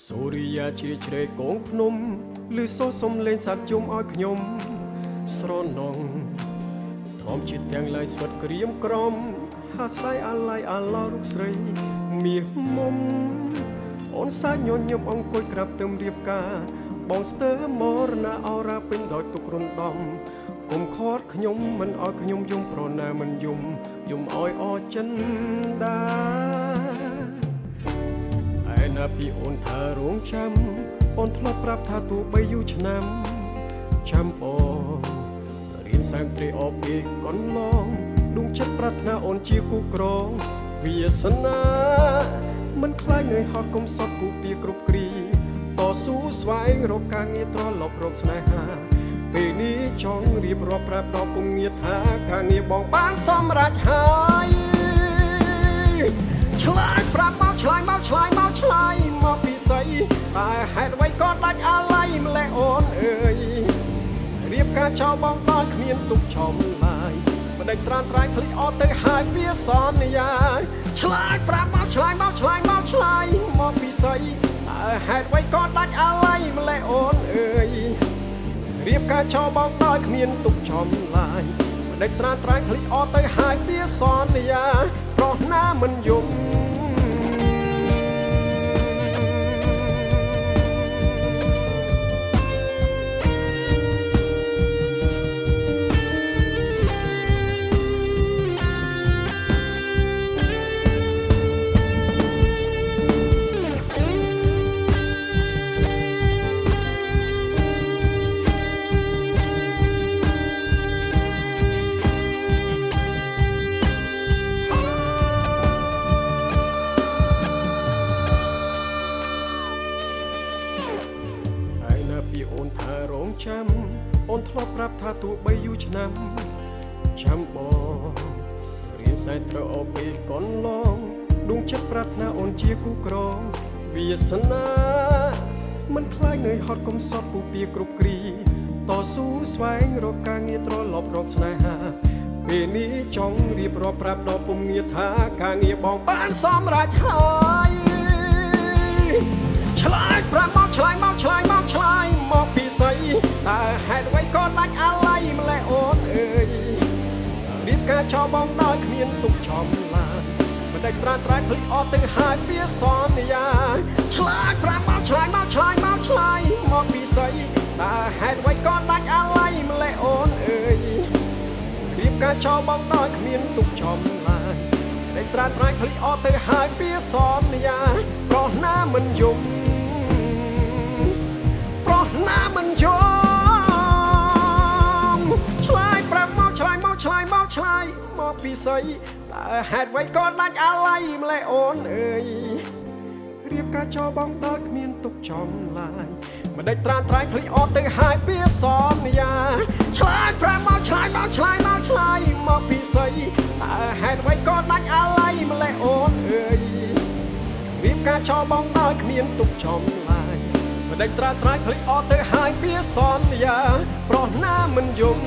សូរិយាជាជ្រែកកងភ្នំឬសូរសំលេងសត្វយំឲ្យខ្ញុំស្រណងធម្មជាតិទាំងឡាយស្វិតក្រៀមក្រំហាស្ដាយអាឡ័យអាឡោរូបស្រីមាសមុំអូនសាច់ញញឹមអង្គុយក្រាបទឹមរៀបការបងស្ទើមរណាអរ៉ាពេញដោយទុករំដំកុំខត់ខ្ញុំមិនឲ្យខ្ញុំយំប្រណាមិនយំឲ្យអចិនដាណាពីអូនថារងចាំអូនធ្លាប់ប្រាប់ថាទោះបីយូរឆ្នាំចាំបងរៀនសែមត្រីអបពីកន្លងដួងចិត្តប្រាថ្នាអូនជាគូក្រងវាសនាមិនខ្លាចនឹងហត់គុំសត់គូពីគ្រប់គ្រាតស៊ូស្វែងរកការងារត្រឡប់រកស្នេហាពេលនេះចង់រៀបរាប់ប្រាប់ដល់ពុំងារថាការងារបងបានសម្រេចហើយឆ្លើយប្រាប់មកឆ្លើយមកឆ្លើយមកពីស្អីតែហេតុអ្វីក៏ដាច់អាឡ័យម្លេះអូនអើយរៀបការចោលបងដល់គ្មានទុកឆំឡាយមិនដេញត្រានត្រៃឃ្លីអត់ទៅហើយវាសន្យាឆ្លើយប្រាប់មកឆ្លើយមកពីស្អីតែហេតុអ្វីក៏ដាច់អាឡ័យម្លេះអូនអើយរៀបការចោលបងដល់គ្មានទុកឆំឡាយមិនដេញត្រានត្រៃឃ្លីអត់ទៅហើយវាសន្យាប្រោះណាមិនយំពីអូនថារងចាំអូនធ្លាប់ប្រាប់ថាទោះបីយូរឆ្នាំចាំបងរៀនសែនត្រូវអបពីកន្លងដួងចិត្តប្រាថ្នាអូនជាគូក្រងវាសនាមិនខ្លាចនឿយហត់គុំសត់ពូពីគ្រប់គ្រាតស៊ូស្វែងរកការងារត្រឡប់រកស្នេហាពេលនេះចង់រៀបរាប់ប្រាប់ដល់ពុំងារថាការងារបងបានសម្រេចហើយឆ្លើយប្រាប់មកឆ្លើយមកពីស្អីតែហេតុអ្វីក៏ដាច់អាឡ័យម្លេះអូនអើយរៀបការចោលបងដោយគ្មានទុកចំឡានមិនដេញត្រានត្រៃឃ្លីអត់ទៅហើយវាសន្យាឆ្លើយប្រាប់មកឆ្លើយមកពីស្អីតែហេតុអ្វីក៏ដាច់អាឡ័យម្លេះអូនអើយរៀបការចោលបងដោយគ្មានទុកចំឡានមិនដេញត្រានត្រៃឃ្លីអត់ទៅហើយវាសន្យាប្រោះណាមិនយំណាមិនយំឆ្លើយប្រាប់មកឆ្លើយមកពីស្អីតែហេតុអ្វីក៏ដាច់អាឡ័យម្លេះអូនអើយរៀបការចោលបងដល់គ្មានទុកចំឡាយមិនដេញត្រានត្រៃឃ្លីអត់ទៅហើយវាសន្យាឆ្លើយប្រាប់មកឆ្លើយមកពីស្អីតែហេតុអ្វីក៏ដាច់អាឡ័យម្លេះអូនអើយរៀបការចោលបងដល់គ្មានទុកចំឡាយមិនដេញត្រានត្រៃឃ្លីអត់ទៅហើយវាសន្យាប្រោះណាមិនយំ